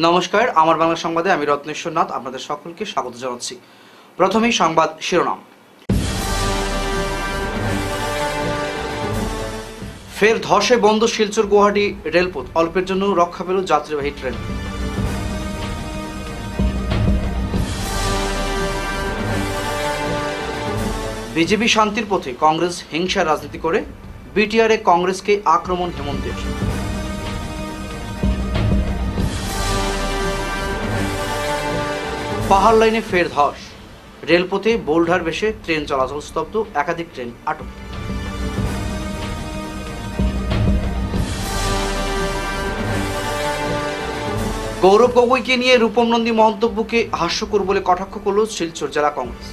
নমস্কার, আমার বাংলা সংবাদে আমি রত্নেশ্বর নাথ আপনাদের সকলকে স্বাগত জানাচ্ছি। প্রথমেই সংবাদ শিরোনাম। ফের ধসে বন্ধ শিলচর গুয়াহাটি রেলপথ, অল্পের জন্য রক্ষা পেল যাত্রীবাহী ট্রেন। বিজেপি শান্তির পথে, কংগ্রেস হিংসার রাজনীতি করে, বিটিআরে কংগ্রেসকে আক্রমণ হেমন্তের। পাহাড় লাইনে ফের ধস, রেলপথে বোল্ডার বেশে ট্রেন চলাচল স্তব্ধ, একাধিক ট্রেন আটক। গৌরব গগৈকে নিয়ে রূপম নন্দী মন্তব্যকে হাস্যকর বলে কটাক্ষ করল শিলচর জেলা কংগ্রেস।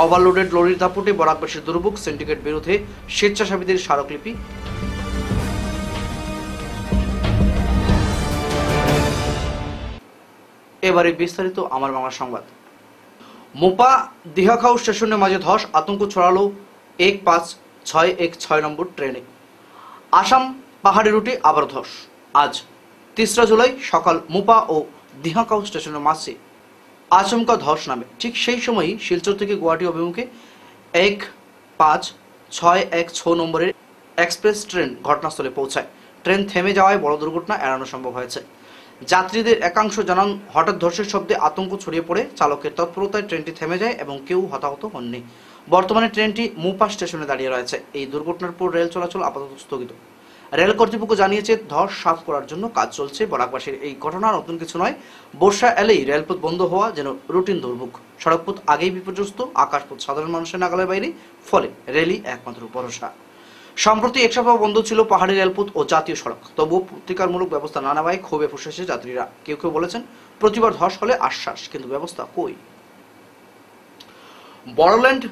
ওভারলোডেড লরির দাপটে বরাকবাসীর দুর্ভোগ, সিন্ডিকেট বিরুদ্ধে স্বেচ্ছাসেবীদের স্মারকলিপি। এবারে বিস্তারিত আমার বাংলা সংবাদ। মোপা দিহাখাও স্টেশনের মাঝে ধস, আতঙ্ক ছড়ালো 1561 নম্বর ট্রেনে। আসাম পাহাড়ি রুটে আবার ধস। আজ 3 জুলাই সকাল মোপা ও দিহাখাও স্টেশনের মাঝে আচমকা ধস নামে। ঠিক সেই সময়ই শিলচর থেকে গুয়াহাটি অভিমুখে 1561 নম্বরের এক্সপ্রেস ট্রেন ঘটনাস্থলে পৌঁছায়। ট্রেন থেমে যাওয়ায় বড় দুর্ঘটনা এড়ানো সম্ভব হয়েছে। যাত্রীদের একাংশ জানান, হঠাৎ ধসের শব্দে আতঙ্ক ছড়িয়ে পড়ে, চালকের তৎপরতায় ট্রেনটি থেমে যায় এবং কেউ হতাহত হননি। বর্তমানে ট্রেনটি মোপা স্টেশনে দাঁড়িয়ে রয়েছে। এই দুর্ঘটনার পর রেল চলাচল আপাতত স্থগিত। রেল কর্তৃপক্ষ জানিয়েছে, ধস সাফ করার জন্য কাজ চলছে। বরাকবাসীর এই ঘটনা নতুন কিছু নয়। বর্ষা এলেই রেলপথ বন্ধ হওয়া যেন রুটিন দুর্ভোগ। সড়কপথ আগেই বিপর্যস্ত, আকাশপথ সাধারণ মানুষের নাগালের বাইরে, ফলে রেলই একমাত্র ভরসা। সম্প্রতি এক সপ্তাহ বন্ধ ছিল পাহাড়ি রেলপথ ও জাতীয় সড়ক। তবুও প্রতিকারমূলক ব্যবস্থা না নেওয়ায় ক্ষোভে ফুঁসেছে যাত্রীরা। কেউ কেউ বলেছেন, প্রতিবার ধস হলে আশ্বাস, কিন্তু ব্যবস্থা কই। বড়োল্যান্ড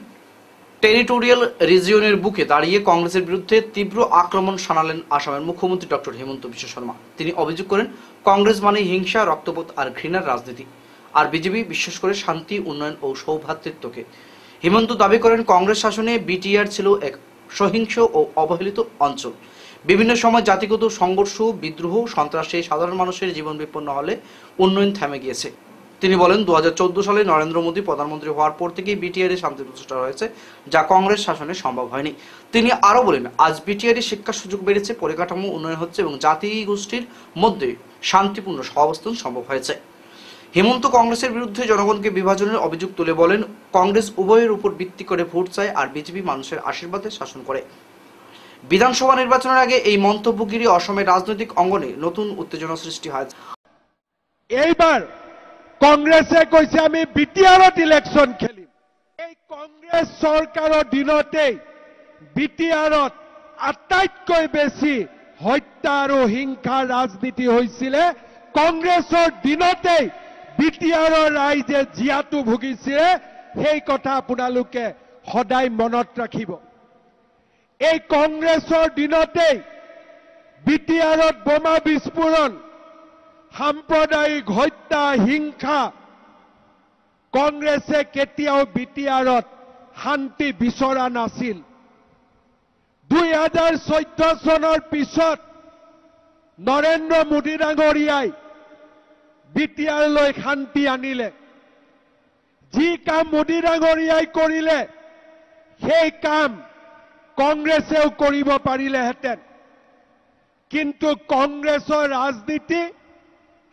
টেরিটোরিয়াল রিজিয়নের বুকে দাঁড়িয়ে কংগ্রেসের বিরুদ্ধে তীব্র আক্রমণ শানালেন আসামের মুখ্যমন্ত্রী ডক্টর হেমন্ত বিশ্ব শর্মা। তিনি অভিযোগ করেন, কংগ্রেস মানে হিংসা, রক্তবোধ আর ঘৃণার রাজনীতি, আর বিজেপি বিশ্বাস করে শান্তি, উন্নয়ন ও সৌভ্রাতৃত্বকে। হেমন্ত দাবি করেন, কংগ্রেস শাসনে বিটিআর ছিল এক সহিংস ও অবহেলিত অঞ্চল। বিভিন্ন সময় জাতিগত সংঘর্ষ, বিদ্রোহ, সন্ত্রাসে সাধারণ মানুষের জীবন বিপন্ন হলে উন্নয়ন থেমে গিয়েছে। তিনি বলেন, 2014 সালে নরেন্দ্র মোদী প্রধানমন্ত্রী হওয়ার পর থেকেই বিটিআরে শান্তি প্রতিষ্ঠা হয়েছে, যা কংগ্রেস শাসনে সম্ভব হয়নি। তিনি আরও বলেন, আজ বিটিআরে শিক্ষার সুযোগ বেড়েছে, পরিকাঠামো উন্নয়ন হচ্ছে এবং জাতি গোষ্ঠীর মধ্যে শান্তিপূর্ণ সহাবস্থান সম্ভব হয়েছে। হেমন্ত কংগ্রেসের বিরুদ্ধে জনগণকে বিভাজনের অভিযোগ তুলে বলেন, কংগ্রেস উভয়ের উপর ভিত্তি করে ভোট চায় আর বিজেপি মানুষের আশীর্বাদে শাসন করে। বিধানসভা নির্বাচনের আগে এই মন্তব্যগিরি অসমের রাজনৈতিক অঙ্গনে নতুন উত্তেজনা সৃষ্টি হয়েছে। এইবার কংগ্রেছে কৈছে, আমি বিটিআরত ইলেকশন খেলিম। এই কংগ্রেস চৰকাৰৰ দিনতেই বিটিআরত আটাইতকৈ বেছি হত্যা আৰু হিংসাৰ ৰাজনীতি হৈছিলে। কংগ্ৰেছৰ দিনতেই বিটিআৰৰ ৰাইজে জীয়াতু ভুগিছিলে। সেই কথা আপোনালোকে সদায় মনত ৰাখিব। এই কংগ্ৰেছৰ দিনতেই বিটিআৰত বোমা বিস্ফোৰণ, সাম্প্ৰদায়িক হত্যা, হিংসা। কংগ্ৰেছে কেতিয়াও বিটিআৰত শান্তি বিচৰা নাছিল। 2014 চনৰ পিছত নৰেন্দ্ৰ মোদী ডাঙৰীয়াই বিটিআৰলৈ শান্তি আনিলে। যি কাম মোদী ডাঙৰীয়াই কৰিলে, সেই কাম কংগ্ৰেছেও কৰিব পাৰিলেহেঁতেন। কিন্তু কংগ্ৰেছৰ ৰাজনীতি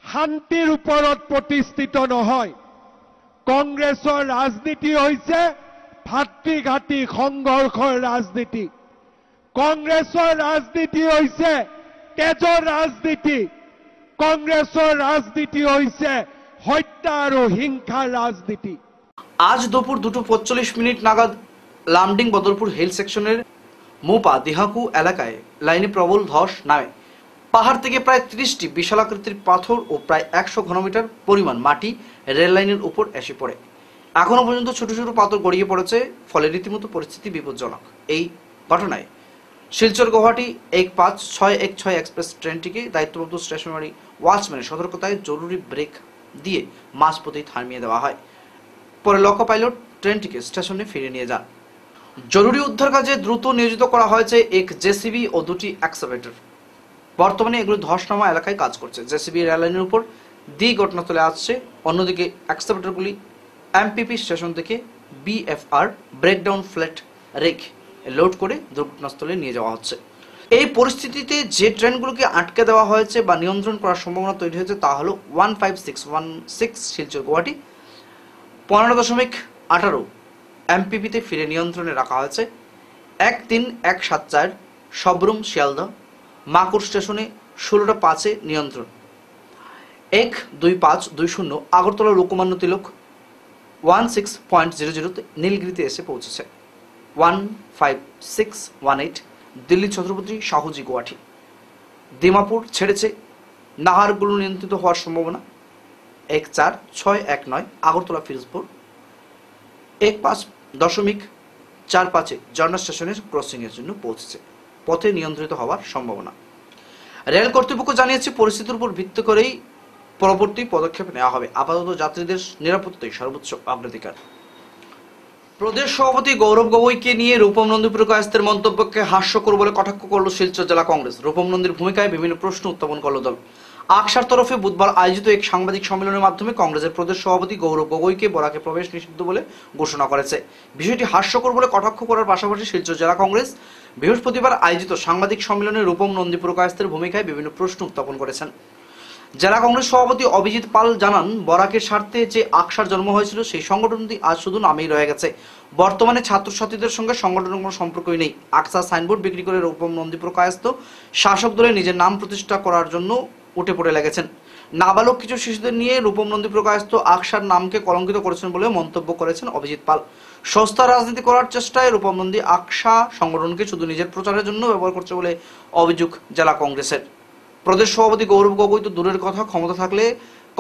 শান্তিৰ ওপৰত প্ৰতিষ্ঠিত নহয়। কংগ্ৰেছৰ ৰাজনীতি হৈছে ভাতৃঘাতী সংঘৰ্ষৰ ৰাজনীতি। কংগ্ৰেছৰ ৰাজনীতি হৈছে তেজৰ ৰাজনীতি। কংগ্ৰেছৰ ৰাজনীতি হৈছে হত্যা আৰু হিংসাৰ ৰাজনীতি। আজ দুপুর 2:45 নাগাদ লামডিং বদরপুর হিল সেকশনের মোপা দিহাকু এলাকায় লাইনে প্রবল ধস নামে। পাহাড় থেকে প্রায় 30টি বিশালাকৃতির পাথর ও প্রায় 100 ঘনমিটার পরিমাণ মাটি রেল লাইনের উপর এসে পড়ে। এখনো পর্যন্ত ছোট ছোট পাথর গড়িয়ে পড়েছে, ফলে রীতিমতো পরিস্থিতি বিপজ্জনক। এই ঘটনায় শিলচর গুয়াহাটি 1561 এক্সপ্রেস ট্রেনটিকে দায়িত্বপ্রাপ্ত স্টেশনারি ওয়াচম্যানের সতর্কতায় জরুরি ব্রেক দিয়ে মাঝপথেই থামিয়ে দেওয়া হয়। পরে লকো পাইলট ট্রেনটিকে স্টেশনে ফিরিয়ে নিয়ে যান। জরুরি উদ্ধার কাজে দ্রুত নিয়োজিত করা হয়েছে এক জেসিবি ও দুটি এক্সকাভেটর। বর্তমানে এগুলো ধসনামা এলাকায় কাজ করছে। জেসিবি রেল লাইনের উপর দিয়ে ঘটনাস্থলে আসছে, অন্যদিকে এক্সকাভেটরগুলি এমপিপি স্টেশন থেকে বিএফআর ব্রেকডাউন ফ্ল্যাট রেক লোড করে দুর্ঘটনাস্থলে নিয়ে যাওয়া হচ্ছে। এই পরিস্থিতিতে যে ট্রেনগুলোকে আটকে দেওয়া হয়েছে বা নিয়ন্ত্রণ করার সম্ভাবনা তৈরি হয়েছে তা হলো 15616 শিলচর গুয়াহাটি, 15.18 এমপিপিতে ফিরে নিয়ন্ত্রণে রাখা হয়েছে। 13174 সবরুম শিয়ালদা মাকুর স্টেশনে 16:05 নিয়ন্ত্রণ। 12520 আগরতলা লোকমান্য তিলক 16.00 নীলগিরিতে এসে পৌঁছেছে। 15618 দিল্লি ছত্রপতি শাহুজি গুয়াহাটি। দিমাপুর ছেড়েছে, নাহারগুলো নিয়ন্ত্রিত হওয়ার সম্ভাবনা। 14619 আগরতলা ফিরোজপুর 15.45 জর্না স্টেশনের ক্রসিং এর জন্য পৌঁছেছে, পথে নিয়ন্ত্রিত হওয়ার সম্ভাবনা। রেল কর্তৃপক্ষ জানিয়েছে পরিস্থিতির উপর ভিত্তি করেই পরবর্তী পদক্ষেপ নেওয়া হবে। আপাতত যাত্রীদের নিরাপত্তাই সর্বোচ্চ অগ্রাধিকার। প্রদেশ সভাপতি গৌরব গগৈকে নিয়ে রূপম নন্দী পুরকায়স্থের মন্তব্যকে হাস্যকর বলে কটাক্ষ করল শিলচর জেলা কংগ্রেস। রূপম নন্দীর ভূমিকায় বিভিন্ন প্রশ্ন উত্থাপন করল দল। আকসার তরফে বুধবার আয়োজিত এক সাংবাদিক সম্মেলনের মাধ্যমে কংগ্রেসের প্রদেশ সভাপতি গৌরব গগৈকে বরাকে প্রবেশ নিষিদ্ধ বলে ঘোষণা করেছে। বিষয়টি হাস্যকর বলে কটাক্ষ করার পাশাপাশি শিলচর জেলা কংগ্রেস বৃহস্পতিবার আয়োজিত সাংবাদিক সম্মেলনে রূপম নন্দী পুরকায়স্থের ভূমিকায় বিভিন্ন প্রশ্ন উত্থাপন করেছেন। জেলা কংগ্রেস সভাপতি অভিজিৎ পাল জানান, বরাকের স্বার্থে যে আকসার জন্ম হয়েছিল সেই সংগঠনটি আজ শুধু নামেই রয়ে গেছে। বর্তমানে ছাত্রছাত্রীদের সঙ্গে সংগঠনের কোনো সম্পর্কই নেই। আকসার সাইনবোর্ড বিক্রি করে রূপম নন্দী পুরকায়স্থ শাসক দলে নিজের নাম প্রতিষ্ঠা করার জন্য উঠে পড়ে লেগেছেন। নাবালক কিছু শিশুদের নিয়ে রূপম নন্দী পুরকায়স্থ আকসার নামকে কলঙ্কিত করেছেন বলে মন্তব্য করেছেন অভিজিৎ পাল। সস্তা রাজনীতি করার চেষ্টায় রূপম নন্দী আকসা সংগঠনকে শুধু নিজের প্রচারের জন্য ব্যবহার করছে বলে অভিযোগ জেলা কংগ্রেসের। প্রদেশ সভাপতি গৌরব গগৈ তো দূরের কথা, ক্ষমতা থাকলে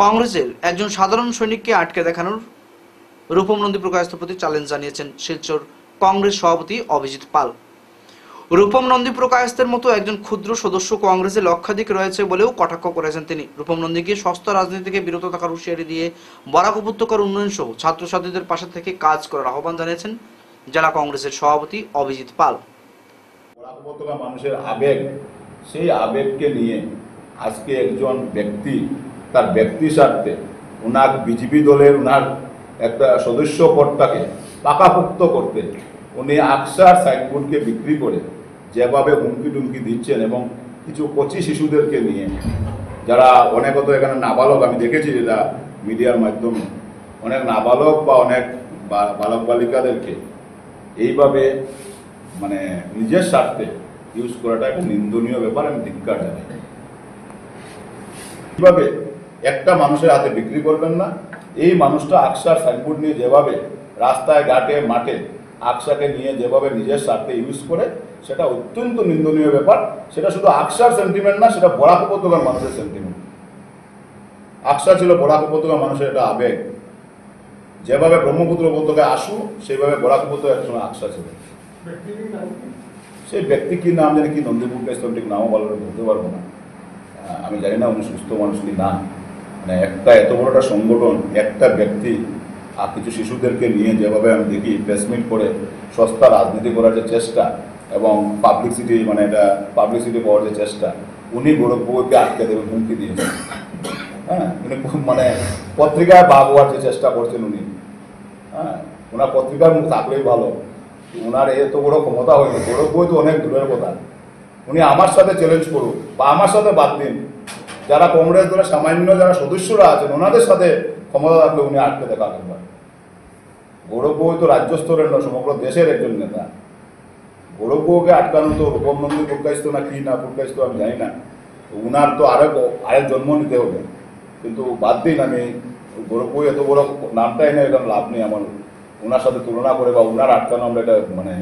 কংগ্রেসের একজন সাধারণ সৈনিককে আটকে দেখানোর রূপম নন্দী পুরকায়স্থের প্রতি চ্যালেঞ্জ জানিয়েছেন শিলচর কংগ্রেস সভাপতি অভিজিৎ পাল। রূপম নন্দী পুরকায়স্থের মতো একজন ক্ষুদ্র সদস্য কংগ্রেসে লক্ষাধিক রয়েছে বলেও কটাক্ষ করেছেন তিনি। রূপম নন্দীকে সস্তা রাজনীতি থেকে বিরত থাকার হুঁশিয়ারি দিয়ে বরাক উপত্যকার উন্নয়ন সহ ছাত্রছাত্রীদের পাশে থেকে কাজ করার আহ্বান জানিয়েছেন জেলা কংগ্রেসের সভাপতি অভিজিৎ পাল। বরাক উপত্যকা মানুষের আবেগ, সেই আবেগকে নিয়ে আজকে একজন ব্যক্তি তার ব্যক্তি স্বার্থে ওনার বিজেপি দলের ওনার একটা সদস্য পদটাকে পাকাপোক্ত করতে উনি আকসার সাইনবোর্ডকে বিক্রি করে যেভাবে হুমকি টুমকি দিচ্ছেন এবং কিছু কচি শিশুদেরকে নিয়ে, যারা অনেক তো এখানে নাবালক, আমি দেখেছি যেটা মিডিয়ার মাধ্যমে, অনেক নাবালক বা অনেক বালক বালিকাদেরকে এইভাবে মানে নিজের স্বার্থে ইউজ করাটা একটা নিন্দনীয় ব্যাপার। আমি ধিক্কার জানাই। কিভাবে একটা মানুষের হাতে বিক্রি করবেন না। এই মানুষটা আকসার সাইনবোর্ড নিয়ে যেভাবে রাস্তায় ঘাটে মাঠে আকসাকে নিয়ে যেভাবে নিজের স্বার্থে ইউজ করে, সেটা অত্যন্ত নিন্দনীয় ব্যাপার। সেটা শুধু আকসার সেন্টিমেন্ট না, সেটা বরাক উপত্যকার মানুষের সেন্টিমেন্ট। আকসা ছিল বরাক উপত্যকার মানুষের একটা আবেগ। যেভাবে ব্রহ্মপুত্র উপত্যকায় আসু, সেইভাবে বরাক উপত্যকা একসময় আকসা ছিল। সেই ব্যক্তি কি নাম জানি, কি নন্দীপুর ঠিক নামও ভালো বলতে পারবো না। আমি জানি না উনি সুস্থ মানুষ কি না। মানে একটা এত বড় একটা সংগঠন, একটা ব্যক্তি আর কিছু শিশুদেরকে নিয়ে যেভাবে আমি দেখি প্লেসমেন্ট করে সস্তা রাজনীতি করার যে চেষ্টা এবং পাবলিসিটি, মানে এটা পাবলিসিটি পাওয়ার যে চেষ্টা, উনি গৌরব গগৈকে আটকে দেবেন হুমকি দিয়েছেন। হ্যাঁ, উনি মানে পত্রিকায় ভাগ হওয়ার যে চেষ্টা করছেন উনি। হ্যাঁ, ওনার পত্রিকার মুখ থাকলেই ভালো। ওনার এত বড় ক্ষমতা হয়েছে, গৌরব গগৈ তো অনেক দূরের কথা। উনি আমার সাথে চ্যালেঞ্জ করুন বা আমার সাথে বাদ দিন, যারা কংগ্রেস দলের সামান্য যারা সদস্যরা আছেন ওনাদের সাথে ক্ষমতা থাকলে উনি আটকে দেখাতে পারেন। গৌরব গগৈ তো রাজ্য স্তরের নয়, সমগ্র দেশের একজন নেতা। গৌরব গগৈকে আটকানো তো রূপম নন্দী পুরকায়স্থ না কি না পুরকায়স্থ আমি জানি না। উনার তো আরেক জন্ম নিতে হবে। কিন্তু বাদ দিন, আমি গৌরব গগৈ এত বড় নামটাই না, এরকম লাভ নেই আমার ওনার সাথে তুলনা করে বা ওনার আটকানো আমরা এটা মানে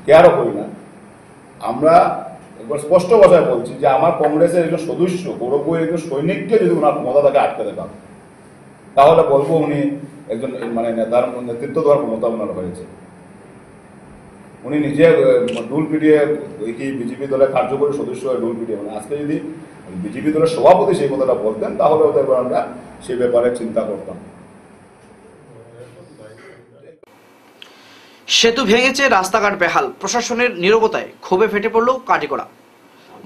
কেয়ারও করি না। আমরা একবার স্পষ্ট ভাষায় বলছি যে আমার কংগ্রেসের একজন সদস্য গৌরব গগৈ একজন সৈনিককে যদি ওনার ক্ষমতা তাকে আটকে দেখান, তাহলে বলবো উনি একজন মানে নেতার নেতৃত্ব দেওয়ার ক্ষমতা ওনার হয়েছে। উনি নিজে ডুল পিটিয়ে কি বিজেপি দলের কার্যকরী সদস্য হয়ে ডুল পিটিয়ে, মানে আজকে যদি বিজেপি দলের সভাপতি সেই কথাটা বলতেন তাহলে ওদের আমরা সেই ব্যাপারে চিন্তা করতাম। সেতু ভেঙেছে, রাস্তাঘাট বেহাল, প্রশাসনের নীরবতায় ক্ষোভে ফেটে পড়ল কাটিগড়া।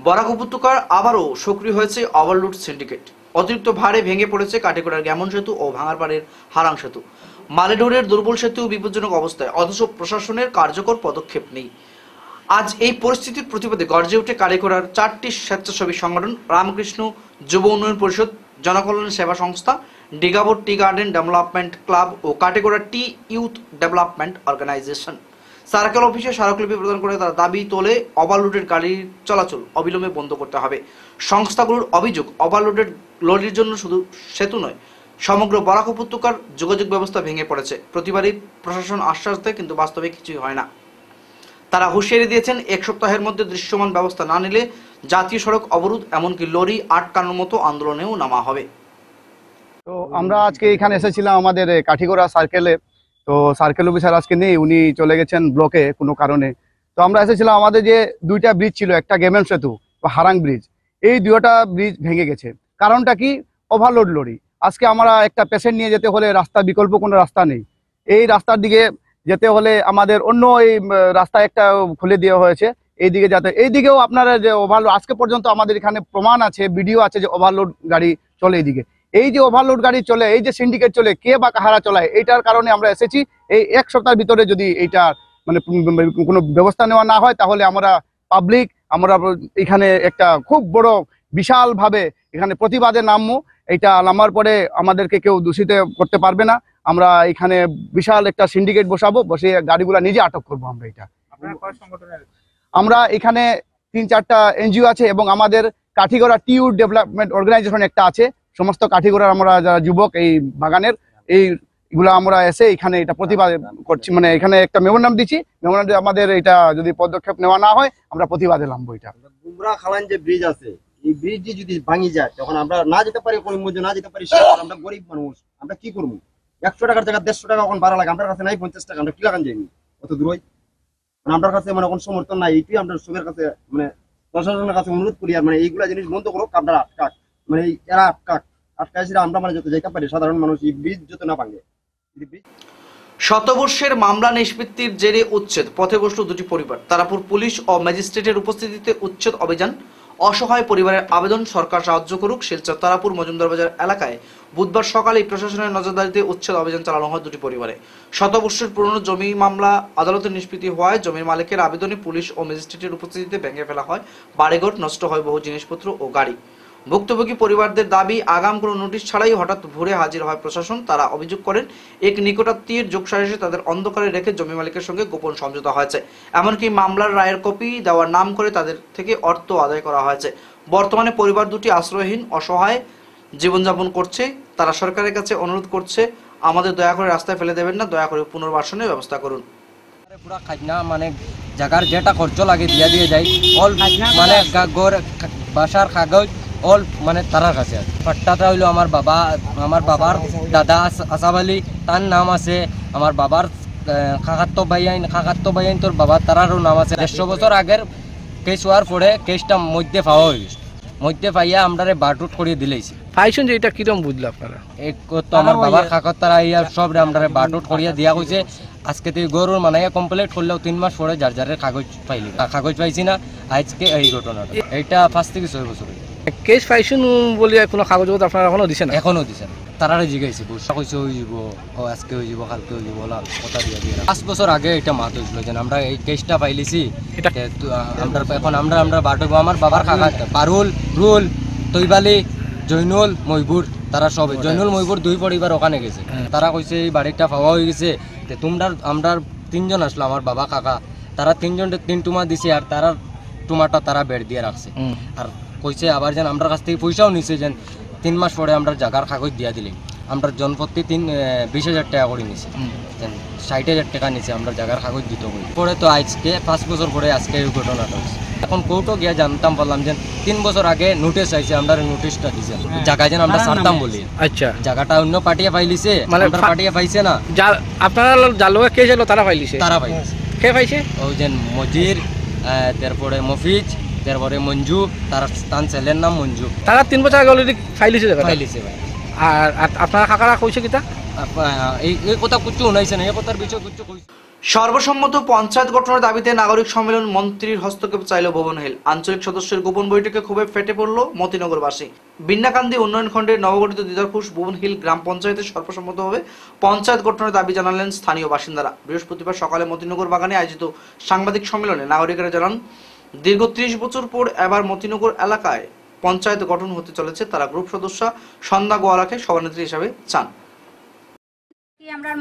বরাক উপত্যকার আবারও সক্রিয় হয়েছে ওভারলোড সিন্ডিকেট। অতিরিক্ত ভারে ভেঙে পড়েছে কাটিগড়ার গ্যামন সেতু ও ভাঙারপাড়ের হারাং সেতু। মালেডোরের দুর্বল সেতু বিপজ্জনক অবস্থায়, অথচ প্রশাসনের কার্যকর পদক্ষেপ নেই। আজ এই পরিস্থিতির প্রতিবাদে গর্জে ওঠে কাটিগড়ার 4টি স্বেচ্ছাসেবী সংগঠন: রামকৃষ্ণ যুব উন্নয়ন পরিষদ, জনকল্যাণ সেবা সংস্থা, ডিগাবোর টি গার্ডেন ডেভেলপমেন্ট ক্লাব ও কাটিগড়া টি ইউথ ডেভেলপমেন্ট অর্গানাইজেশন। সার্কেল অফিসে স্মারকলিপি প্রদান করে তারা দাবি তোলে ওভারলোডেড গাড়ির চলাচল অবিলম্বে বন্ধ করতে হবে। সংস্থাগুলোর অভিযোগ, ওভারলোডেড লরির জন্য শুধু সেতু নয়, সমগ্র বরাক উপত্যকার যোগাযোগ ব্যবস্থা ভেঙে পড়েছে। প্রতিবারই প্রশাসন আশ্বাস দেয়, কিন্তু বাস্তবে কিছুই হয় না। তারা হুঁশিয়ারি দিয়েছেন, 1 সপ্তাহের মধ্যে দৃশ্যমান ব্যবস্থা না নিলে জাতীয় সড়ক অবরোধ, এমনকি লরি আটকানোর মতো আন্দোলনেও নামা হবে। তো আমরা আজকে এখানে এসেছিলাম আমাদের কাঠিগড়া সার্কেলে। তো সার্কেল অফিসার আজকে নেই, উনি চলে গেছেন ব্লকে কোনো কারণে। তো আমরা এসেছিলাম, আমাদের যে 2টা ব্রিজ ছিল, একটা গেমেন সেতু বা হারাং ব্রিজ, এই 2টা ব্রিজ ভেঙে গেছে। কারণটা কি? Overload lorry. আজকে আমরা একটা পেশেন্ট নিয়ে যেতে হলে রাস্তা, বিকল্প কোনো রাস্তা নেই। এই রাস্তার দিকে যেতে হলে আমাদের অন্য এই রাস্তা একটা খুলে দেওয়া হয়েছে এই দিকে যাতে। এই দিকেও আপনারা যে ওভারলোড, আজকে পর্যন্ত আমাদের এখানে প্রমাণ আছে, ভিডিও আছে যে ওভারলোড গাড়ি চলে এইদিকে। এই যে ওভারলোড গাড়ি চলে, এই যে সিন্ডিকেট চলে, কে বা কাহারা চলায়, এইটার কারণে আমরা এসেছি। এই 1 সপ্তাহের ভিতরে যদি এইটা মানে কোনো ব্যবস্থা নেওয়া না হয়, তাহলে আমরা পাবলিক, আমরা এখানে একটা খুব বড় বিশালভাবে এখানে প্রতিবাদে নামবো। এইটা নামার পরে আমাদেরকে কেউ দূষিত করতে পারবে না। আমরা এখানে বিশাল একটা সিন্ডিকেট বসাবো, বসে গাড়িগুলা নিজে আটক করবো আমরা। এটা আমরা এখানে 3-4টা এনজিও আছে এবং আমাদের কাঠিগড়া টি ইউথ ডেভেলপমেন্ট অর্গানাইজেশন একটা আছে। সমস্ত কাঠিগড়ার আমরা যারা যুবক এই বাগানের, এইগুলো আমরা এসে এখানে এটা প্রতিবাদ করছি। মানে এখানে একটা মেমোরান্ডাম দিচ্ছি, মেমোরান্ডাম আমাদের এটা যদি পদক্ষেপ নেওয়া না হয়, আমরা প্রতিবাদে নামবো। এটা গুমরা খালান যে ব্রিজ আছে, এই ব্রিজটি যদি ভাঙি যায়, তখন আমরা না যেতে পারি, কোনো মধ্যে না যেতে পারি। আমরা গরিব মানুষ, আমরা কি করবো? 100 টাকার জায়গা 150 টাকা এখন ভাড়া লাগে, আমার কাছে নাই 50 টাকা, আমরা কি লাগান যাইনি অত দূরই। মানে আমার কাছে মানে কোনো সমর্থন নাই। এইটাই আমরা সবের কাছে মানে প্রশাসনের কাছে অনুরোধ করি, আর মানে এইগুলা জিনিস বন্ধ করো। আপনারা আটকাক, মানে এরা আটকাইছিল, আমরা মানে যত যাইতে পারি সাধারণ মানুষ, এই ব্রিজ যত না ভাঙে। শতবর্ষের মামলা নিষ্পত্তির জেরে উচ্ছেদ, পথে বসল 2টি পরিবার। তারাপুর পুলিশ ও ম্যাজিস্ট্রেটের উপস্থিতিতে উচ্ছেদ অভিযান। অসহায় পরিবারের আবেদন, সরকার সাহায্য করুক। শিলচর তারাপুর মজুমদার বাজার এলাকায় বুধবার সকালেই প্রশাসনের নজরদারিতে উচ্ছেদ অভিযান চালানো হয় 2টি পরিবারে। শতবর্ষের পুরনো জমি মামলা আদালতে নিষ্পত্তি হওয়ায় জমির মালিকের আবেদনে পুলিশ ও ম্যাজিস্ট্রেটের উপস্থিতিতে ভেঙে ফেলা হয় বাড়িঘর, নষ্ট হয় বহু জিনিসপত্র ও গাড়ি। ভুক্তভোগী পরিবারদের দাবি, আগাম কোনো নোটিশ ছাড়াই হঠাৎ ভোরে হাজির হয় প্রশাসন। তারা অভিযোগ করেন, এক নিকটাত্মীয়ের যোগসাজশে তাদের অন্ধকারে রেখে জমি মালিকের সঙ্গে গোপন সমঝোতা হয়েছে। এমনকি মামলার রায়ের কপি দেওয়ার নাম করে তাদের থেকে অর্থ আদায় করা হয়েছে। বর্তমানে পরিবার দুটি আশ্রয়হীন, অসহায় জীবনযাপন করছে। তারা সরকারের কাছে অনুরোধ করছে, আমাদের দয়া করে রাস্তায় ফেলে দেবেন না, দয়া করে পুনর্বাসনের ব্যবস্থা করুন। পুরা খাজনা মানে জায়গার যেটা খরচ লাগে দিয়ে যায়, অল মানে বাসার কাগজ অল মানে তারার কাছে আছে। পাট্টাটা হইলো আমার বাবার দাদা আসাব আলী, তার নাম আছে। আমার বাবার কাকাত্তো বাইয়াইন তোর বাবা তারারও নাম আছে। 150 বছর আগের কেস হওয়ার পরে কেসটা মধ্যে পাওয়া হয়ে গেছে। মধ্যে পাইয়া আমরা বারটুট করিয়ে দিলেছি। পাইছেন যে এটা কিরম বুঝলো আপনারা? তো আমার বাবার কাকত তারা ইয়া সব আমরা বারটুট করিয়া দিয়া হয়েছে। আজকে তুই গরুর মানাইয়া কমপ্লিট করলেও 3 মাস পরে যার কাগজ পাইছি না। আজকে এই ঘটনাটা, এইটা 5 থেকে 6 বছর কেস পাইছেন বলে কোনো কাগজপত্র আপনারা এখনো দিচ্ছেন? এখনো দিচ্ছেন। তারারে জিগাইছি, বর্ষা কইছে হয়ে যাব, আজকে হয়ে যাব, কালকে হয়ে যাব, কথা দিয়ে 5 বছর আগে এটা মাত হয়েছিল যে আমরা এই কেসটা পাইলিছি। এখন আমরা বাটব। আমার বাবার কাকা পারুল, রুল, তৈবালি, জৈনুল, মহিবুর, তারা সবে জৈনুল মহিবুর 2 পরিবার ওখানে গেছে। তারা কইছে এই বাড়িটা পাওয়া হয়ে গেছে, আমরা 3 জন আসলো, আমার বাবা কাকা। তারা 3 জন 3 টুমা দিছে, আর তারা টুমাটা তারা বেড় দিয়ে রাখছে। আর কইছে আবার যেন আমরা কাছ থেকে পয়সাও নিছে, যেন 3 মাস পরে আমরা জায়গার কাগজ দিয়া দিলাম। আমরা জনপ্রতি 20,000 টাকা করে নিছি, 60,000 টাকা নিছে আমরা জায়গার কাগজ দিতে বলি। পরে তো আজকে 5 বছর পরে আজকে এই ঘটনাটা হয়েছে। এখন কোর্টও গিয়া জানতাম পারলাম যে 3 বছর আগে নোটিশ আইছে, আমরা নোটিশটা দিছে জায়গা যেন আমরা ছাড়তাম বলি। আচ্ছা, জায়গাটা অন্য পার্টিয়া পাইলিছে, মানে পার্টিয়া পাইছে না। আপনারা যার লোক কে ছিল তারা পাইলিছে? তারা পাইছে। কে পাইছে? ওই যে মজির, তারপরে মফিজ, তারপরে মঞ্জু, তার স্থান ছেলের নাম মঞ্জু। তারা 3 বছর আগে অলরেডি ফাইলিছে ভাই। আর আপনারা কাকারা কইছে কিতা? এই কথা কিছু শুনাইছে না, এই কথার বিষয় কিছু কইছে। সর্বসম্মত পঞ্চায়েত গঠনের দাবিতে নাগরিক সম্মেলন, মন্ত্রীর হস্তক্ষেপ চাইল ভুবন হিল। আঞ্চলিক সদস্যের গোপন বৈঠকে ক্ষোভে ফেটে পড়ল মতিনগরবাসী। বিন্নাকান্দি উন্নয়ন খণ্ডের নবগঠিত দিদারপুর ভুবন হিল গ্রাম পঞ্চায়েতে সর্বসম্মতভাবে পঞ্চায়েত গঠনের দাবি জানালেন স্থানীয় বাসিন্দারা। বৃহস্পতিবার সকালে মতিনগর বাগানে আয়োজিত সাংবাদিক সম্মেলনে নাগরিকেরা জানান, দীর্ঘ 30 বছর পর এবার মতিনগর এলাকায় পঞ্চায়েত গঠন হতে চলেছে। তারা গ্রুপ সদস্য সন্ধ্যা গোয়ালাকে সভানেত্রী হিসাবে চান। আমরা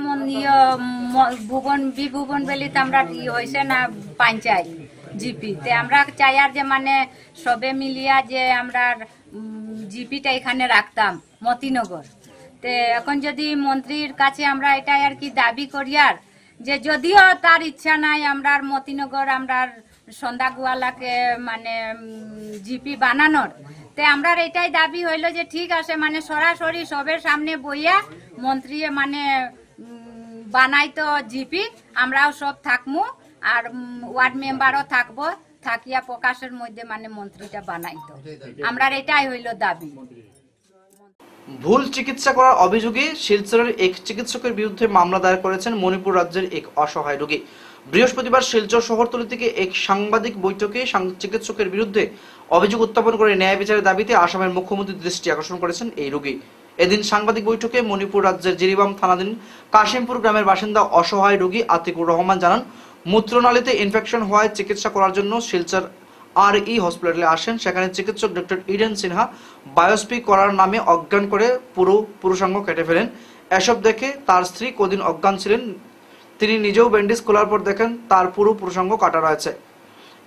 ভুবন বেলিতে আমরা হয়েছে না পঞ্চায়েত জিপিতে আমরা চাই আর যে মানে সবে মিলিয়া যে আমরা জিপিটা এখানে রাখতাম মতিনগর। তে এখন যদি মন্ত্রীর কাছে আমরা এটা আর কি দাবি করি আর যে যদিও তার ইচ্ছা নাই আমরা মতিনগর আমরা সন্ধ্যা গোয়ালাকে মানে জিপি বানানোর, তে আমরা এটাই দাবি হইলো যে ঠিক আছে মানে সরাসরি সবের সামনে বইয়া মন্ত্রী মানে বানাইতো জিপি, আমরাও সব থাকবো আর ওয়ার্ড মেম্বারও থাকবো, থাকিয়া প্রকাশের মধ্যে মানে মন্ত্রীটা বানাইতো। আমরা এটাই হইলো দাবি। ভুল চিকিৎসা করার অভিযোগে শিলচরের এক চিকিৎসকের বিরুদ্ধে মামলা দায়ের করেছেন মণিপুর রাজ্যের এক অসহায় রোগী। বৃহস্পতিবার শিলচর শহরতলি থেকে এক সাংবাদিক বৈঠকে চিকিৎসকের বিরুদ্ধে অভিযোগ উত্থাপন করে ন্যায় বিচারের দাবিতে আসামের মুখ্যমন্ত্রীর দৃষ্টি আকর্ষণ করেছেন এই রোগী। এদিন সাংবাদিক বৈঠকে মণিপুর রাজ্যের জিরিবাম থানাধীন কাশিমপুর গ্রামের বাসিন্দা অসহায় রোগী আতিকুর রহমান জানান, মূত্রনালীতে ইনফেকশন হওয়ায় চিকিৎসা করার জন্য শিলচর RE হসপিটালে আসেন। সেখানে চিকিৎসক ডক্টর ইডেন সিনহা বায়োপসি করার নামে অজ্ঞান করে পুরো পুরুষাঙ্গ কেটে ফেলেন। এসব দেখে তার স্ত্রী কদিন অজ্ঞান ছিলেন, তিনি নিজেও ব্যান্ডেজ খোলার পর দেখেন তার পুরো পুরুষাঙ্গ কাটা রয়েছে।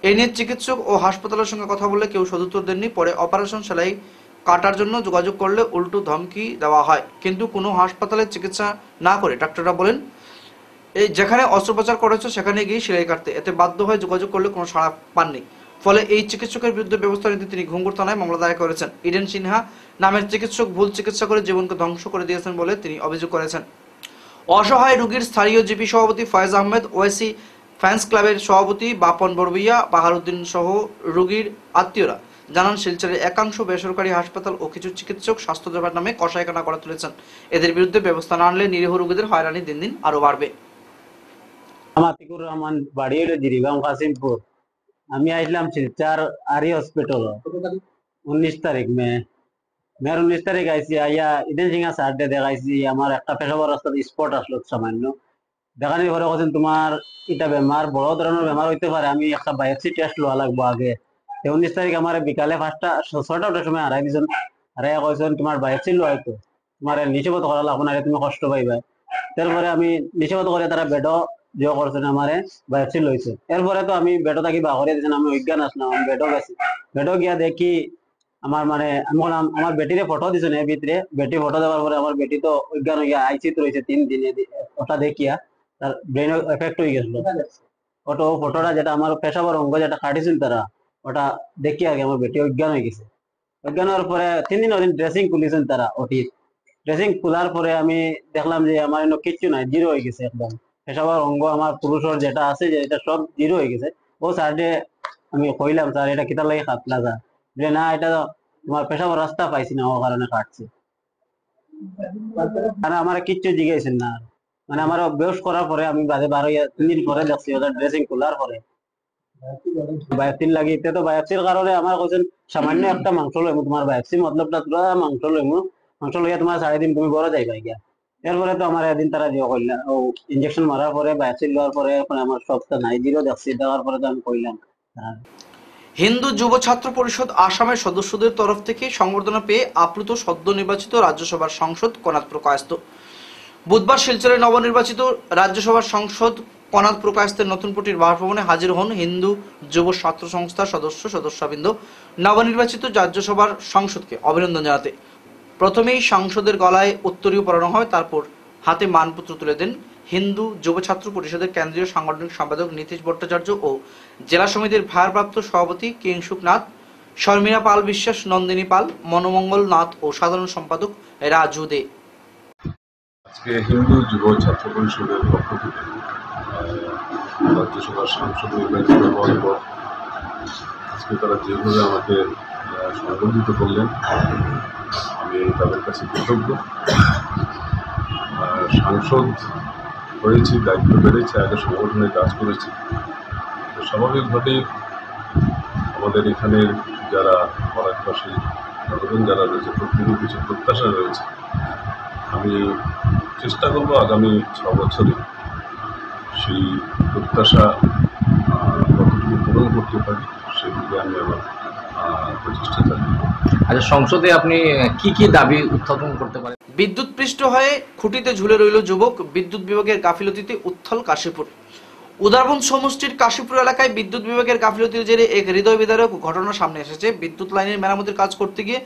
এ নিয়ে চিকিৎসক ও হাসপাতালের সঙ্গে কথা বলে কেউ সদুত্তর দেননি। পরে অপারেশন সেলাই কাটার জন্য যোগাযোগ করলে উল্টো ধমকি দেওয়া হয়, কিন্তু কোনো হাসপাতালে চিকিৎসা না করে ডাক্তাররা বলেন এই যেখানে অস্ত্রোপচার করেছে সেখানে গিয়ে সেলাই কাটতে। এতে বাধ্য হয়ে যোগাযোগ করলে কোনো সাড়া পাননি। ফলে এই চিকিৎসকের বিরুদ্ধে ব্যবস্থা নিতে তিনি ঘুঙ্গুর থানায় মামলা দায়ের করেছেন। ইডেন সিনহা নামের চিকিৎসক ভুল চিকিৎসা করে জীবনকে ধ্বংস করে দিয়েছেন বলে তিনি অভিযোগ করেছেন। অসহায় রোগীর স্থানীয় জিপি সভাপতি ফয়েজ আহমেদ, ওএসি ফ্যান্স ক্লাবের সভাপতি বাপন বড়বইয়া, বাহারুদ্দিন সহ রোগীর আত্মীয়রা জানান, শিলচরের একাংশ বেসরকারি হাসপাতাল ও কিছু চিকিৎসক স্বাস্থ্য সেবার নামে কষাইখানা করে তুলেছেন। এদের বিরুদ্ধে ব্যবস্থা না আনলে নিরীহ রোগীদের হয়রানি দিন দিন আরো বাড়বে। আতিকুর রহমান, বাড়ি হলো জিরিবাম কাশিমপুর। আমি আসলাম শিলচর RE হসপিটাল 19 তারিখ মেয়ের 19 তারিখ আইসি। আইয়া ইডেন সিংহা স্যারকে দেখাইছি। আমার একটা পেশাবার রাস্তাতে স্পট আসলো সামান্য। দেখানোর পরে বলছেন তোমার এটা বেমার, বড় ধরনের বেমার হইতে পারে, আমি একটা বায়োপসি টেস্ট লওয়া লাগবো আগে। 19 তারিখ আমার বিকালে 6টার সময় হারাই দিয়েছেন। হারাইয়া কইছেন তোমার বায়োপসি লওয়া হইতো, তোমার নিষেধ করা লাগবো না, তুমি কষ্ট পাইবা। তারপরে আমি নিষেধ করে তারা বেডও জিও করছেন, আমারে বায়োপসি লইছে। এরপরে তো আমি বেডও থাকি বাগরিয়া দিয়েছেন, আমি অজ্ঞান আসলাম। আমি বেডও গেছি, বেডও গিয়া দেখি আমার মানে আমি বললাম আমার বেটিরে ফটো দিছেন এর ভিতরে। বেটি ফটো দেওয়ার পরে আমার বেটি তো অজ্ঞান হইয়া আইসিতে রয়েছে 3 দিনে। ওটা দেখিয়া তার ব্রেন এফেক্ট হয়ে গেছিল। ফটোটা যেটা আমার পেশাবার অঙ্গ যেটা কাটিছিল তারা, ওটা দেখিয়া আগে আমার বেটি অজ্ঞান হয়ে গেছে। অজ্ঞান হওয়ার পরে 3 দিন ওদিন ড্রেসিং খুলিছেন তারা ওটির। ড্রেসিং খোলার পরে আমি দেখলাম যে আমার কিচ্ছু নাই, জিরো হয়ে গেছে একদম। পেশাবার অঙ্গ আমার পুরুষের যেটা আছে যে এটা সব জিরো হয়ে গেছে। ও স্যারকে আমি কইলাম, স্যার এটা কিতার লাগে কাটলা যা, যে না এটা তোমার পেশাবার রাস্তা পাইছি না, ও কারণে কাটছে। আর আমার কিচ্ছু জিজ্ঞাসেন না, মানে আমার বেশ করার পরে আমি বাজে 3 দিন পরে দেখছি ওদের ড্রেসিং খোলার পরে বায়োপসি লাগি। তো বায়োপসির কারণে আমার কোন সামান্য একটা মাংস লইমু, তোমার বায়োপসি মতলবটা পুরো মাংস লইমু, মাংস লইয়া তোমার 4 দিন তুমি বড় যাইবা গিয়া। এরপরে তো আমার এদিন তারা জিও কইলা, ও ইনজেকশন মারার পরে বায়োপসি লওয়ার পরে এখন আমার সবটা নাই, জিরো দেখছি। দেওয়ার পরে তো আমি কইলাম। হিন্দু যুব ছাত্র পরিষদ আসামের সদস্যদের তরফ থেকে সংবর্ধনা পেয়ে আপ্লুত সদ্য নির্বাচিত রাজ্যসভার সাংসদ কনাদ প্রকাশত। বুধবার শিলচরে নবনির্বাচিত রাজ্যসভার সাংসদ কনাদ প্রকাশতের নতুন পটির বাসভবনে হাজির হন হিন্দু যুব ছাত্র সংস্থার সদস্যবৃন্দ নবনির্বাচিত রাজ্যসভার সাংসদকে অভিনন্দন জানাতে। প্রথমেই সাংসদের গলায় উত্তরীয় পরানো হয়, তারপর হাতে মানপত্র তুলে দেন হিন্দু যুব ছাত্র পরিষদের কেন্দ্রীয় সাংগঠনিক সম্পাদক নীতিশ ভট্টাচার্য ও জেলা সমিতির ভারপ্রাপ্ত সভাপতি কিংসুক নাথ, শর্মিলা পাল বিশ্বাস, নন্দিনী পাল, মনোমঙ্গল নাথ ও সাধারণ সম্পাদক রাজু দে। আজকে হিন্দু যুব ছাত্র পরিষদের পক্ষ থেকে রাজ্যসভার সাংসদ নির্বাচিত হওয়ার পর আজকে তারা যেভাবে আমাকে সংবর্ধিত করলেন, আমি তাদের কাছে কৃতজ্ঞ। সাংসদ হয়েছি, দায়িত্ব বেড়েছে, আগে সংগঠনে কাজ করেছি। তো স্বাভাবিকভাবেই আমাদের এখানের যারা বরাকবাসী জনগণ যারা রয়েছে প্রত্যেকের কিছু প্রত্যাশা রয়েছে। আমি চেষ্টা করব আগামী 6 বছরে সেই প্রত্যাশা কতটুকু পূরণ করতে পারি সেদিকে আমি আমার প্রচেষ্টা চালিয়ে যাব। আচ্ছা, সংসদে আপনি কি কি দাবি উত্থাপন করতে পারেন? বিদ্যুৎ পৃষ্ঠ হয়ে খুঁটিতে ঝুলে রইল যুবক, বিদ্যুৎ বিভাগের গাফিলতিতে উত্থল কাশীপুর। উদারবন সমষ্টির কাশীপুর এলাকায় বিদ্যুৎ বিভাগের গাফিলতির জেরে এক হৃদয় বিদারক ঘটনা সামনে এসেছে। বিদ্যুৎ লাইনের মেরামতির কাজ করতে গিয়ে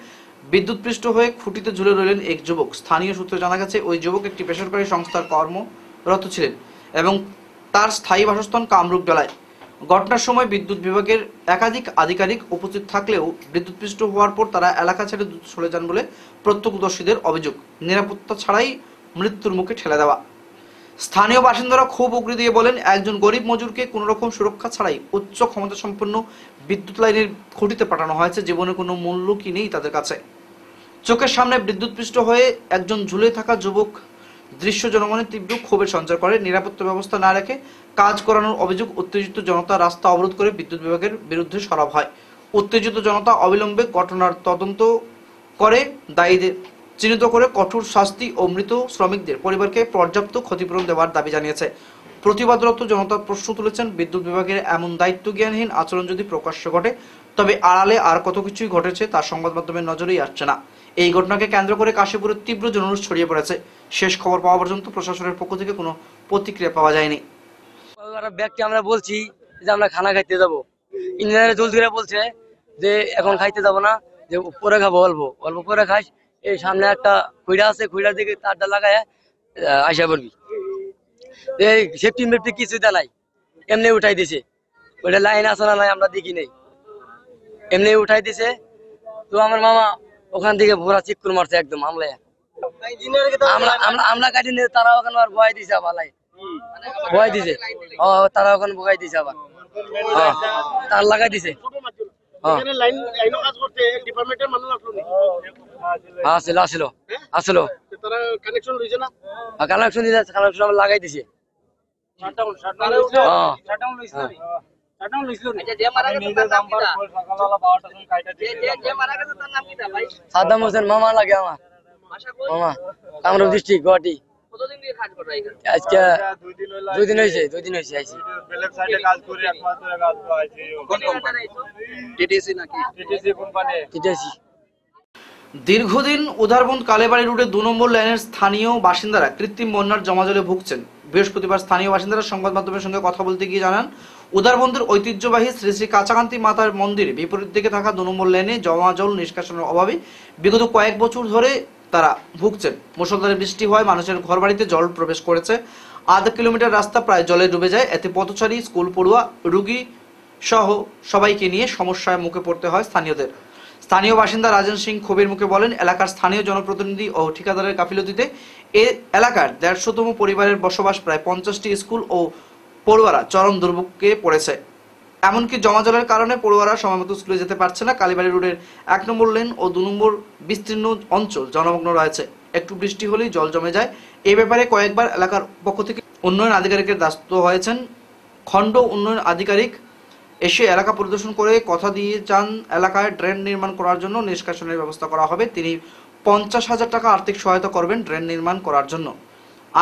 বিদ্যুৎ পৃষ্ঠ হয়ে খুঁটিতে ঝুলে রইলেন এক যুবক। স্থানীয় সূত্রে জানা গেছে ওই যুবক একটি বেসরকারি সংস্থার কর্মরত ছিলেন এবং তার স্থায়ী বাসস্থান কামরূপ জেলায়। ঘটনার সময় বিদ্যুৎ বিভাগের একাধিক আধিকারিক উপস্থিত থাকলেও বিদ্যুৎপৃষ্ট হওয়ার পর তারা এলাকা ছেড়ে চলে যান বলে প্রত্যক্ষদর্শীদের অভিযোগ। নিরাপত্তা ছাড়াই মৃত্যুর মুখে ঠেলে দেওয়া। স্থানীয় বাসিন্দারা ক্ষোভ উগরে দিয়ে বলেন, একজন গরিব মজুরকে কোনো রকম সুরক্ষা ছাড়াই উচ্চ ক্ষমতা সম্পন্ন বিদ্যুৎ লাইনের খুঁটিতে পাঠানো হয়েছে। জীবনে কোনো মূল্য কি নেই তাদের কাছে। চোখের সামনে বিদ্যুৎপৃষ্ট হয়ে একজন ঝুলে থাকা যুবক দৃশ্য জনমনে তীব্র ক্ষোভের সঞ্চার করে। নিরাপত্তা ব্যবস্থা না রেখে কাজ করানোর অভিযোগ উত্তেজিত জনতা রাস্তা অবরোধ করে বিদ্যুৎ বিভাগের বিরুদ্ধে সরব হয়। উত্তেজিত জনতা অবিলম্বে ঘটনার তদন্ত করে দায়ীদের চিহ্নিত করে কঠোর শাস্তি ও মৃত শ্রমিকদের পরিবারকে পর্যাপ্ত ক্ষতিপূরণ দেওয়ার দাবি জানিয়েছে। প্রতিবাদরত জনতা প্রশ্ন তুলেছেন, বিদ্যুৎ বিভাগের এমন দায়িত্বজ্ঞানহীন আচরণ যদি প্রকাশ্যে ঘটে তবে আড়ালে আর কত কিছুই ঘটেছে তার সংবাদ মাধ্যমের নজরেই আসছে না। এই ঘটনাকে কেন্দ্র করে কাশীপুরে তীব্র জনরোষ ছড়িয়ে পড়েছে। শেষ খবর পাওয়া পর্যন্ত প্রশাসনের পক্ষ থেকে কোনো প্রতিক্রিয়া পাওয়া যায়নি। ব্যাগকে আমরা বলছি যে আমরা খানা খাইতে যাবো, ইঞ্জিনিয়ার জলদি করে বলছে যে এখন খাইতে যাবো না, যে পরে খাবো, অল্প অল্প পরে খাইস। এই সামনে একটা খুঁড়া আছে, খুঁড়ার দিকে তারটা লাগায় আইসা পড়বি। এই সেফটি মেফটি কিছু দেয় নাই, এমনি উঠাই দিছে। ওইটা লাইন আছে না নাই আমরা দেখি নেই, এমনি উঠাই দিছে। তো আমার মামা ওখান থেকে পুরা চিক্কুর মারছে একদম আমলায়। আমরা কাটি নিয়ে তারা ওখানে আর ভয় দিছে, আবার লাইন ভয় দিছে। তারা ওখানে ভয় দিছে, আবার তার লাগাই দিছে। কানেকশন লাগাই দিছে। সাদ্দাম হোসেন মামা লাগে আমার, মামা কামরূপ ডিস্ট্রিক্ট গুয়াহাটি। আজকে 2 দিন হয়েছে আইছি। দীর্ঘদিন উদারবন কালেবাড়ি রুটে 2 নম্বর লাইনের স্থানীয় বাসিন্দারা কৃত্রিম বন্যার জমাজলে ভুগছেন। বৃহস্পতিবার স্থানীয় বাসিন্দারা সংবাদ মাধ্যমের সঙ্গে কথা বলতে গিয়ে জানান, উদারবন্দের ঐতিহ্যবাহী শ্রী শ্রী কাঁচাকান্তি মাতার মন্দির বিপরীত দিকে থাকা 2 নম্বর লাইনে জমাজল নিষ্কাশনের অভাবে বিগত কয়েক বছর ধরে তারা ভুগছেন। মুষলধারে বৃষ্টি হয়, মানুষের ঘরবাড়িতে জল প্রবেশ করেছে। আধা কিলোমিটার রাস্তা প্রায় জলে ডুবে যায়। এতে পথচারী, স্কুল পড়ুয়া, রোগী সহ সবাইকে নিয়ে সমস্যায় মুখে পড়তে হয় স্থানীয়দের। স্থানীয় বাসিন্দা রাজেন সিং ক্ষোভের মুখে বলেন, এলাকার স্থানীয় জনপ্রতিনিধি ও ঠিকাদারের গাফিলতিতে এ এলাকার 150তম পরিবারের বসবাস প্রায় 50টি স্কুল ও পড়ুয়ারা চরম দুর্ভোগে পড়েছে। এমনকি জমাজলের কারণে পড়ুয়ারা সময়মতো স্কুলে যেতে পারছে না। কালীবাড়ি রোডের 1 নম্বর লেন ও 2 নম্বর বিস্তীর্ণ অঞ্চল জনমগ্ন রয়েছে। একটু বৃষ্টি হলেই জল জমে যায়। এই ব্যাপারে কয়েকবার এলাকার পক্ষ থেকে উন্নয়ন আধিকারিকের দ্বারস্থ হয়েছেন। খণ্ড উন্নয়ন আধিকারিক এসে এলাকা পরিদর্শন করে কথা দিয়ে যান এলাকায় ড্রেন নির্মাণ করার জন্য নিষ্কাশনের ব্যবস্থা করা হবে। তিনি 50,000 টাকা আর্থিক সহায়তা করবেন ড্রেন নির্মাণ করার জন্য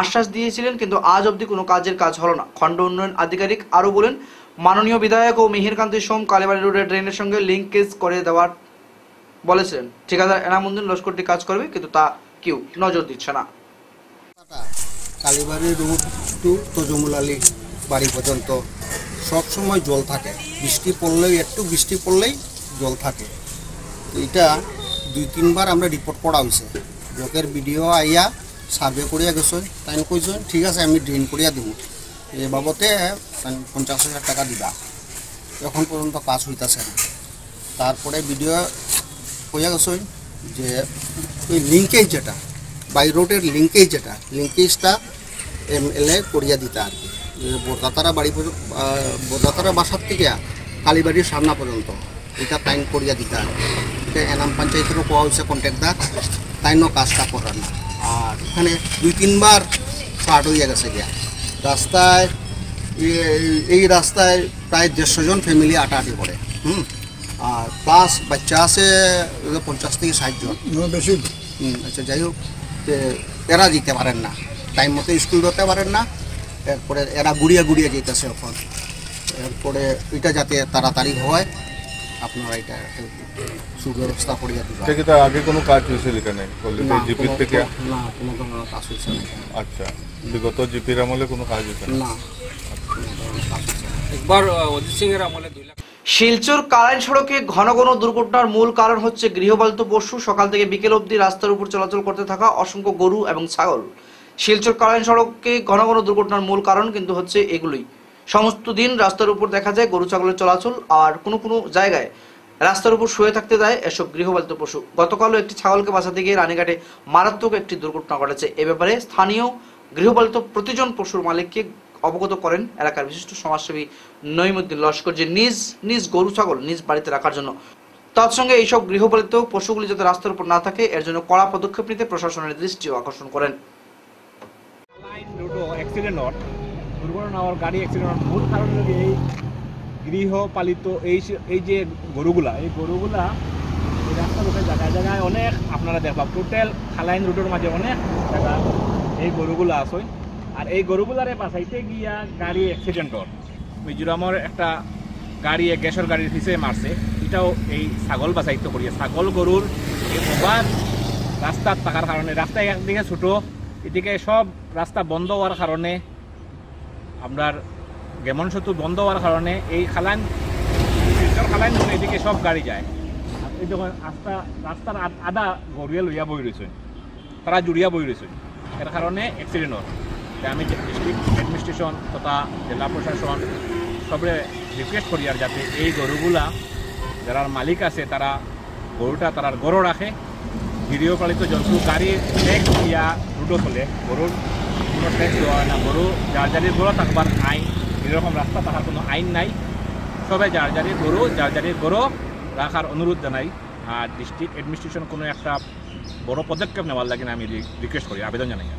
আশ্বাস দিয়েছিলেন, কিন্তু আজ অবধি কোনো কাজের কাজ হলো না। খণ্ড উন্নয়ন আধিকারিক আরও বলেন, মাননীয় বিধায়ক ও মিহিরকান্তি সোম কালীবাড়ি রোডের ড্রেনের সঙ্গে লিঙ্কেজ করে দেওয়ার বলেছিলেন। ঠিকাদার এনামুদ্দিন লস্করটি কাজ করবে, কিন্তু তা কেউ নজর দিচ্ছে না। কালীবাড়ি রোড টু তজমুল আলী বাড়ি পর্যন্ত সবসময় জল থাকে। বৃষ্টি পড়লেই, একটু বৃষ্টি পড়লেই জল থাকে। তো এটা 2-3 বার আমরা রিপোর্ট করা হয়েছে। ব্লকের ভিডিও আইয়া সার্ভে করিয়া গেছে, তাই কইছেন ঠিক আছে আমি ড্রেন করিয়া দিব, এ বাবদে 50,000 টাকা দিবা। এখন পর্যন্ত কাজ হইতেছে না। তারপরে ভিডিও কইয়া গেছে যে ওই লিঙ্কেজ যেটা বাই রোডের লিঙ্কেজটা MLA করিয়া দিতে আর কি। বরদাতারা বাড়ি পর্যন্ত, বরদাতারা বাসার থেকে কালীবাড়ির সামনা পর্যন্ত এটা টাইম করিয়া দিতে আর এটা এনাম পঞ্চায়েতেরও পাওয়া হয়েছে কন্ট্রাক্টদার, তাইনও কাজটা করার না। আর এখানে 2-3 বার স্টার্ট হইয়া গেছে গিয়া, রাস্তায় এই রাস্তায় প্রায় 150 জন ফ্যামিলি আটাআটি করে, আর প্লাস বাচ্চা আছে 50 থেকে 60 জন বেশি। আচ্ছা, যাই হোক, এরা যেতে পারেন না, টাইম মতো স্কুল যেতে পারেন না, এরপরে এরা গুড়িয়া যেতেছে এখন। এরপরে এটা যাতে তাড়াতাড়ি হয়, আপনারা এটা সুব্যবস্থা করিয়া দিবেন। আগে কোনো কাজ হয়েছিল এখানে জিপির থেকে? না, কোনো ধরনের কাজ হয়েছে না। আচ্ছা, বিগত জিপির আমলে কোনো কাজ হয়েছে না? একবার অজিত সিং এর আমলে 2 লাখ। শিলচর কালাইন সড়কে ঘন ঘন দুর্ঘটনার মূল কারণ হচ্ছে গৃহপালিত পশু। সকাল থেকে বিকেল অবধি রাস্তার উপর চলাচল করতে থাকা অসংখ্য গরু এবং ছাগল। শিলচর কালাইন সড়কে ঘন ঘন দুর্ঘটনার মূল কারণ কিন্তু হচ্ছে এগুলোই। সমস্ত দিন রাস্তার উপর দেখা যায় গরু ছাগলের চলাচল, আর কোনো কোনো জায়গায় রাস্তার উপর শুয়ে থাকতে দেয় এসব গৃহপালিত পশু। গতকালও একটি ছাগলকে বাঁচাতে গিয়ে রানীঘাটে মারাত্মক একটি দুর্ঘটনা ঘটেছে। এ ব্যাপারে স্থানীয় গৃহপালিত প্রতিজন পশুর মালিককে অবগত করেন এলাকার বিশিষ্ট সমাজসেবী নঈমুদ্দিন লস্কর, যে নিজ গরু ছাগল নিজ বাড়িতে রাখার জন্য। তৎসঙ্গে এইসব গৃহপালিত পশুগুলি যাতে রাস্তার উপর না থাকে এর জন্য কড়া পদক্ষেপ নিতে প্রশাসনের দৃষ্টিও আকর্ষণ করেন। দুর্ঘটনা হওয়ার গাড়ি অ্যাক্সিডেন্ট মূল কারণ যদি এই গৃহপালিত এই যে গরুগুলা এই রাস্তার উপরে জায়গায় জায়গায় অনেক আপনারা দেখবা, টোটাল খালাইন রুটের মাঝে অনেক জায়গা এই গরুগুলা আছে। আর এই গরুগুলারে বাঁচাইতে গিয়া গাড়ি অ্যাক্সিডেন্ট হয়। মিজোরামের একটা গাড়ি গ্যাসের গাড়ির পিছিয়ে মারছে, এটাও এই ছাগল বাঁচাইতে করিয়া। ছাগল গরুর এই প্রবাদ রাস্তার থাকার কারণে, রাস্তায় একদিকে ছোটো, এদিকে সব রাস্তা বন্ধ হওয়ার কারণে, আপনার গেমন সেতু বন্ধ হওয়ার কারণে এই খালাইন এদিকে সব গাড়ি যায়। এই যখন রাস্তার আধা গড়িয়া লইয়া বই রয়েছে, তারা জুড়িয়া বই রয়েছে, এর কারণে অ্যাক্সিডেন্ট হয়। আমি ডিস্ট্রিক্ট অ্যাডমিনিস্ট্রেশন তথা জেলা প্রশাসন সবরে রিকোয়েস্ট করি আর যাতে এই গরুগুলা যারা মালিক আছে তারা তারা গরু রাখে। গৃহপালিত জন্তু গাড়ির ট্যাক্স দিয়া রুটো চলে, গরুর কোনো ট্যাক্স দেওয়া হয় না। গরু যার জারির গরু থাকবার আইন, এরকম রাস্তা থাকার কোনো আইন নাই। সবাই যার জারির গরু রাখার অনুরোধ জানাই। আর ডিস্ট্রিক্ট অ্যাডমিনিস্ট্রেশন কোনো একটা বড় পদক্ষেপ নেওয়ার লাগে আমি রিকোয়েস্ট করি, আবেদন জানাই।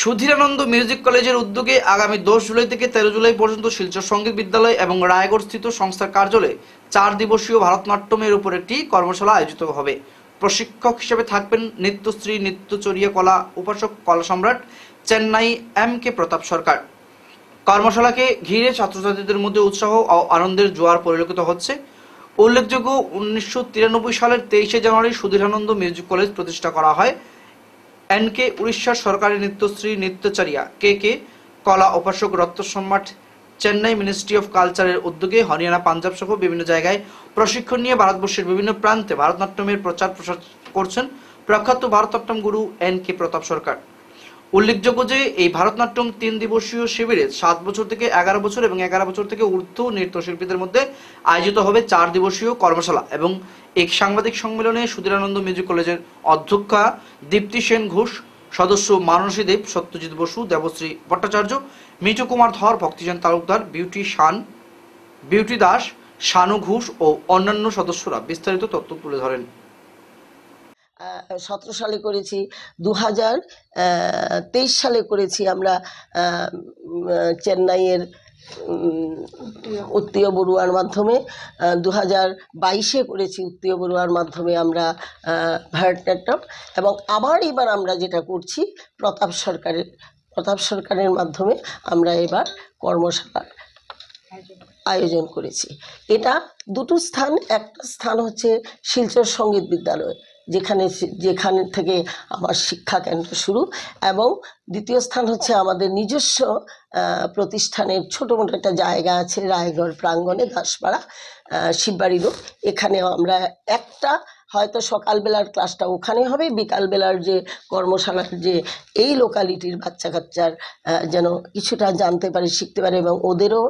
সুধীরানন্দ মিউজিক কলেজের উদ্যোগে আগামী 10 জুলাই থেকে 13 জুলাই পর্যন্ত শিলচর সঙ্গীত বিদ্যালয় এবং রায়গড় স্থিত সংস্থার কার্যালয়ে 4 দিবসীয় ভারতনাট্যমের উপর একটি কর্মশালা আয়োজিত হবে। প্রশিক্ষক হিসেবে থাকবেন নৃত্যশ্রী নৃত্যচর্যা কলা উপাসক কলা সম্রাট চেন্নাই MK প্রতাপ সরকার। কর্মশালাকে ঘিরে ছাত্রছাত্রীদের মধ্যে উৎসাহ ও আনন্দের জোয়ার পরিলক্ষিত হচ্ছে। উল্লেখযোগ্য 1993 সালের 23শে জানুয়ারি সুধীরানন্দ মিউজিক কলেজ প্রতিষ্ঠা করা হয়। NK উড়িষ্যার সরকারি নৃত্যশ্রী নৃত্যচারিয়া KK কলা উপাসক রত্ন সম্রাট চেন্নাই মিনিস্ট্রি অফ কালচারের উদ্যোগে হরিয়ানা পাঞ্জাব সহ বিভিন্ন জায়গায় প্রশিক্ষণ নিয়ে ভারতবর্ষের বিভিন্ন প্রান্তে ভারতনাট্যমের প্রচার প্রসার করছেন প্রখ্যাত ভারতনাট্যম গুরু NK প্রতাপ সরকার। উল্লেখযোগ্য যে এই ভারতনাট্যম 3 দিবসীয় শিবিরে 7 বছর থেকে 11 বছর এবং 11 বছর থেকে ঊর্ধ্ব নৃত্যশিল্পীদের মধ্যে আয়োজিত হবে 4 দিবসীয় কর্মশালা। এবং এক সাংবাদিক সম্মেলনে সুধীরানন্দ মিউজিক কলেজের অধ্যক্ষা দীপ্তি সেন ঘোষ, সদস্য মানসী দেব, সত্যজিৎ বসু, দেবশ্রী ভট্টাচার্য, মিঠু কুমার ধর, ভক্তিজান তালুকদার, বিউটি দাস, শানু ঘোষ ও অন্যান্য সদস্যরা বিস্তারিত তথ্য তুলে ধরেন। 17 সালে করেছি, 2023 সালে করেছি আমরা চেন্নাইয়ের উত্তীয় বড়ুয়ার মাধ্যমে, 2022-এ করেছি উত্তীয় বড়ুয়ার মাধ্যমে আমরা ভারতনাট্যম, এবং আবার এবার আমরা যেটা করছি প্রতাপ সরকারের মাধ্যমে আমরা এবার কর্মশালার আয়োজন করেছি। এটা দুটো স্থান, একটা স্থান হচ্ছে শিলচর সঙ্গীত বিদ্যালয় যেখানে থেকে আমার শিক্ষা কেন্দ্র শুরু, এবং দ্বিতীয় স্থান হচ্ছে আমাদের নিজস্ব প্রতিষ্ঠানের ছোটোমোটো একটা জায়গা আছে রায়গড় প্রাঙ্গণে, দাসপাড়া শিববাড়ি রোড। এখানেও আমরা একটা হয়তো সকালবেলার ক্লাসটা ওখানে হবে, বিকালবেলার যে কর্মশালার যে এই লোকালিটির বাচ্চা কাচ্চার যেন কিছুটা জানতে পারে, শিখতে পারে, এবং ওদেরও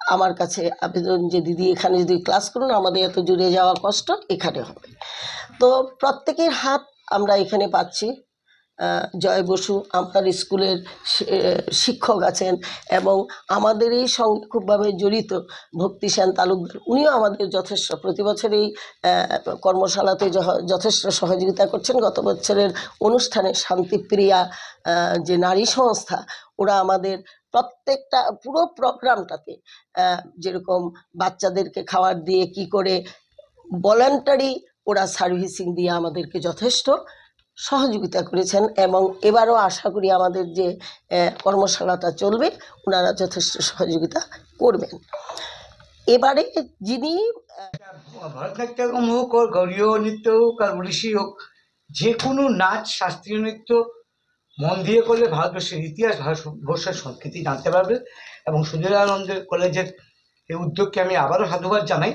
আমার কাছে আবেদন যে দিদি এখানে যদি ক্লাস করুন, আমাদের এত জুড়ে যাওয়া কষ্ট এখানে হবে। তো প্রত্যেকের হাত আমরা এখানে পাচ্ছি। জয় বসু আমার স্কুলের শিক্ষক আছেন, এবং আমাদের এই সঙ্গে খুবভাবে জড়িত ভক্তি সেন তালুকদার, উনিও আমাদের যথেষ্ট প্রতি বছর এই কর্মশালাতে যথেষ্ট সহযোগিতা করছেন। গত বছরের অনুষ্ঠানে শান্তিপ্রিয়া যে নারী সংস্থা, ওরা আমাদের প্রত্যেকটা পুরো প্রোগ্রামটাতে যেরকম বাচ্চাদেরকে খাবার দিয়ে কি করে ভলান্টারি ওরা সার্ভিসিং দিয়ে আমাদেরকে যথেষ্ট সহযোগিতা করেছেন, এবং এবারও আশা করি আমাদের যে কর্মশালাটা চলবে ওনারা যথেষ্ট সহযোগিতা করবেন। এবারে যিনি ভারতনাট্যম হোক আর গৌরীয় নৃত্য হোক আর ওড়িশি হোক, যে কোনো নাচ শাস্ত্রীয় নৃত্য মন দিয়ে করলে ভারতবর্ষের ইতিহাস, ভারতবর্ষের সংস্কৃতি জানতে পারবে। এবং সুধীরানন্দ কলেজের এই উদ্যোগকে আমি আবারও সাধুবাদ জানাই,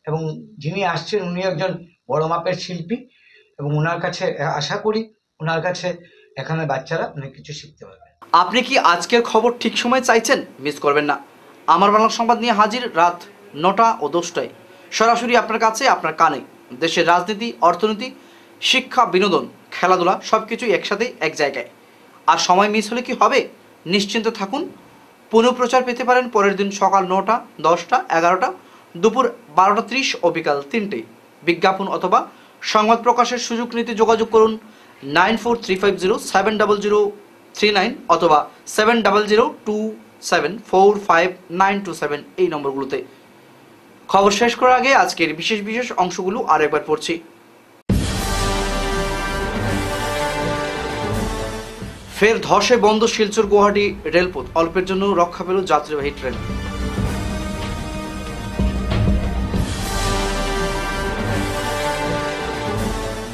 এবং যিনি আসছেন উনি একজন বড় মাপের শিল্পী, এবং ওনার কাছে আশা করি ওনার কাছে এখানে বাচ্চারা অনেক কিছু শিখতে পারবে। আপনি কি আজকের খবর ঠিক সময় চাইছেন? মিস করবেন না। আমার বাংলা সংবাদ নিয়ে হাজির রাত 9টা ও 10টায়, সরাসরি আপনার কাছে, আপনার কানে। দেশের রাজনীতি, অর্থনীতি, শিক্ষা, বিনোদন, খেলাধুলা সবকিছুই একসাথে এক জায়গায়। আর সময় মিস হলে কি হবে? নিশ্চিন্ত থাকুন। পুনঃপ্রচার পেতে পারেন পরের দিন সকাল 9টা, 10টা, 11টা, দুপুর 12:30 ও বিকাল 3টে। বিজ্ঞাপন অথবা সংবাদ প্রকাশের সুযোগ নিতে যোগাযোগ করুন 9435070039 অথবা 7002745927 এই নম্বরগুলোতে। খবর শেষ করার আগে আজকের বিশেষ বিশেষ অংশগুলো আরেকবার পড়ছি। ফের ধসে বন্ধ শিলচর গুয়াহাটি রেলপথ, অল্পের জন্য রক্ষা পেল যাত্রীবাহী ট্রেন।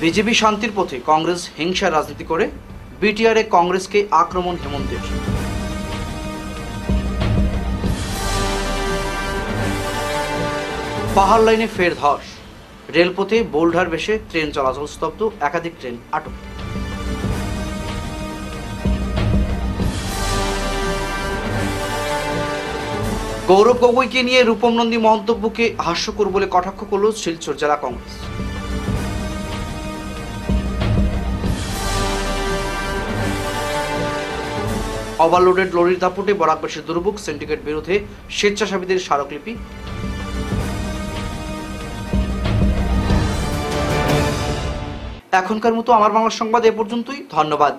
বিজেপি শান্তির পথে, কংগ্রেস হিংসার রাজনীতি করে, বিটিআরে কংগ্রেসকে আক্রমণ হেমন্তের। পাহাড় লাইনে ফের ধস, রেলপথে বোল্ডার বেশে ট্রেন চলাচল স্তব্ধ, একাধিক ট্রেন আটক। গৌরব গগৈকে নিয়ে রূপম নন্দী মন্তব্যকে হাস্যকর বলে কটাক্ষ করল শিলচর জেলা কংগ্রেস। ওভারলোডেড লরির দাপটে বরাকবাসীর দুর্ভোগ, সিন্ডিকেট বিরুদ্ধে স্বেচ্ছাসেবীদের স্মারকলিপি। এখনকার মতো আমার বাংলা সংবাদ এ পর্যন্তই। ধন্যবাদ।